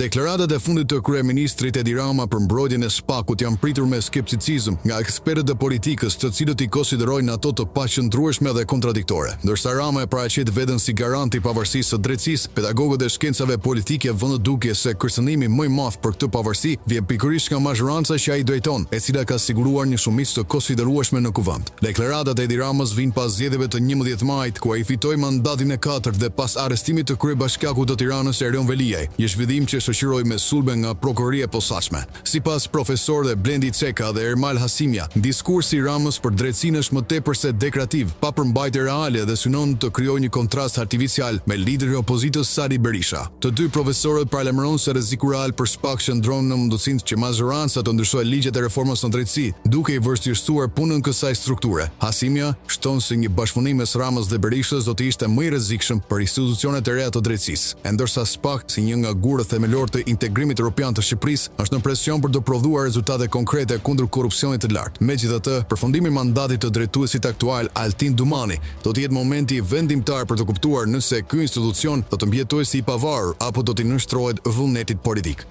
Deklaratat e fundit të kryeministrit Edi Rama për mbrojtjen e SPAK-ut janë pritur me skepticizëm nga ekspertët e politikës, të cilët i konsiderojnë ato të paqëndrueshme dhe kontradiktore. Ndërsa Rama e paraqet veten si garant i pavarësisë së drejtësisë, pedagogët e shkencave politike vënë duke se kërcënimi më i madh për këtë pavarësi vjen pikërisht nga mazhoranca që ai drejton, e cila ka siguruar një shumicë të konsiderueshme në kuvend. Deklaratat e Edi Ramës vijnë pas zgjedhjeve të 11 majit, ku ai fitoi mandatin e 4 dhe pas arrestimit të kryebashkiakut të Tiranës Erjon Veliaj, një zhvillim që shoqëroi me sulme nga prokuroria e posaçme. Sipas profesorëve Blendi Ceka dhe Ermal Hasimja, diskursi i Ramës për drejtsinë është më tepër se deklarativ, pa përmbajtje reale dhe synon të krijojë një kontrast artificial me liderin e opozitës Sali Berisha. Të dy profesorët paralajmëron se rreziku real për SPAK qëndron në mundësinë që majoranca të ndryshojë ligjet e reformës në drejtësi, duke i vështirësuar punën kësaj strukture. Hasimja shton se një bashkëpunim mes Ramës dhe Berishës do të ishte më i rrezikshëm për institucionet e reja të drejtësisë, ndërsa SPAK, si një nga gurët themelor të integrimit evropian të Shqipërisë, është në presion për të prodhuar rezultate konkrete kundër korrupsionit të lartë. Megjithatë, përfundimi i mandatit të drejtuesit aktual Altin Dumani do të jetë momenti vendimtar për të kuptuar nëse ky institucion do të mbijetojë si i pavarur apo do të nënshtrohet vullnetit politik.